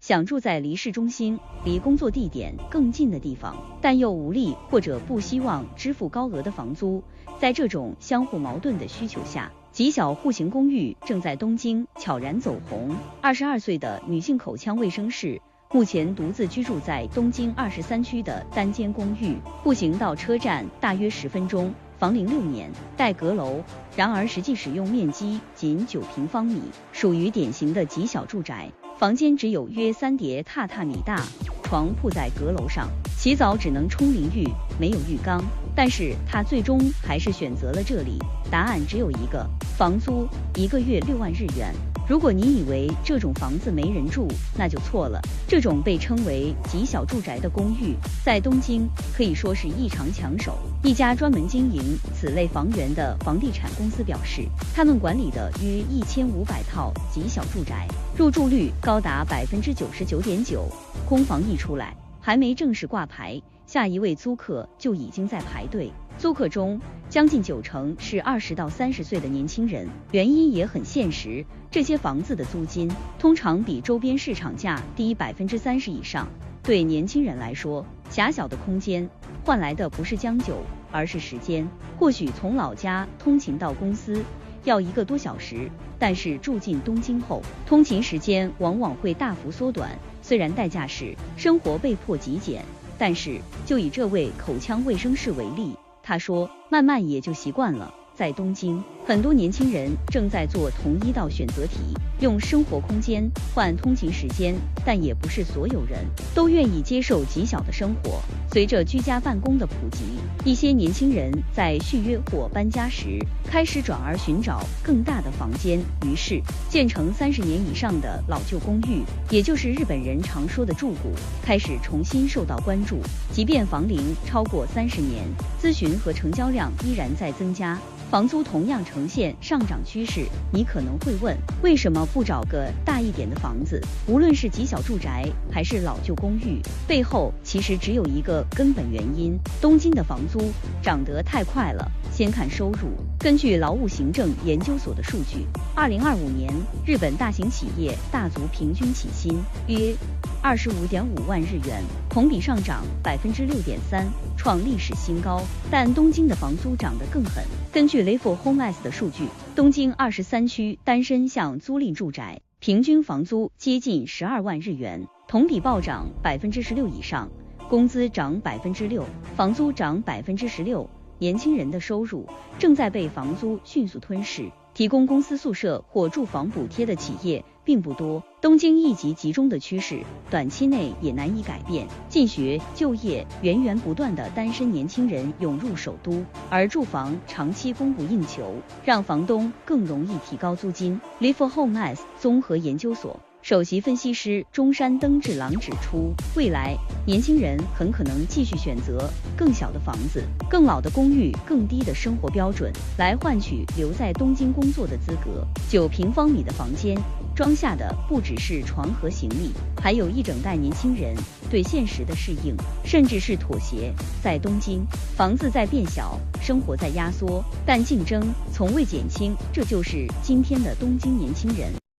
想住在离市中心、离工作地点更近的地方，但又无力或者不希望支付高额的房租。在这种相互矛盾的需求下，极小户型公寓正在东京悄然走红。22岁的女性口腔卫生士目前独自居住在东京23区的单间公寓，步行到车站大约10分钟，房龄6年，带阁楼，然而实际使用面积仅9平方米，属于典型的极小住宅。房间只有约3叠榻榻米大，床铺在阁楼上，洗澡只能冲淋浴，没有浴缸。但是他最终还是选择了这里，答案只有一个，房租1个月6万日元。如果你以为这种房子没人住，那就错了。这种被称为极小住宅的公寓，在东京可以说是异常抢手。一家专门经营此类房源的房地产公司表示，他们管理的约1500套极小住宅，入住率高达99.9%。公房一出来，还没正式挂牌，下一位租客就已经在排队。租客中将近90%是20到30岁的年轻人，原因也很现实，这些房子的租金通常比周边市场价低30%以上。对年轻人来说，狭小的空间换来的不是将就，而是时间。或许从老家通勤到公司要1个多小时，但是住进东京后，通勤时间往往会大幅缩短。虽然代价是生活被迫极简，但是就以这位口腔卫生士为例，他说慢慢也就习惯了。在东京，很多年轻人正在做同一道选择题，用生活空间换通勤时间，但也不是所有人都愿意接受极小的生活。随着居家办公的普及，一些年轻人在续约或搬家时开始转而寻找更大的房间，于是建成30年以上的老旧公寓，也就是日本人常说的住谷，开始重新受到关注。即便房龄超过30年，咨询和成交量依然在增加，房租同样呈现上涨趋势。你可能会问，为什么不找个大一点的房子？无论是极小住宅还是老旧公寓，背后其实只有一个根本原因：东京的房租涨得太快了。先看收入，根据劳务行政研究所的数据，2025年日本大型企业大族平均起薪约25.5万日元，同比上涨6.3%，创历史新高。但东京的房租涨得更狠。根据 Live Homes 的数据，东京23区单身向租赁住宅平均房租接近12万日元，同比暴涨16%以上，工资涨6%，房租涨16%。年轻人的收入正在被房租迅速吞噬，提供公司宿舍或住房补贴的企业并不多。东京一极集中的趋势，短期内也难以改变。进学、就业源源不断的单身年轻人涌入首都，而住房长期供不应求，让房东更容易提高租金。Live Homes 综合研究所首席分析师中山登治郎指出，未来年轻人很可能继续选择更小的房子、更老的公寓、更低的生活标准，来换取留在东京工作的资格。9平方米的房间装下的不只是床和行李，还有一整代年轻人对现实的适应，甚至是妥协。在东京，房子在变小，生活在压缩，但竞争从未减轻，这就是今天的东京年轻人。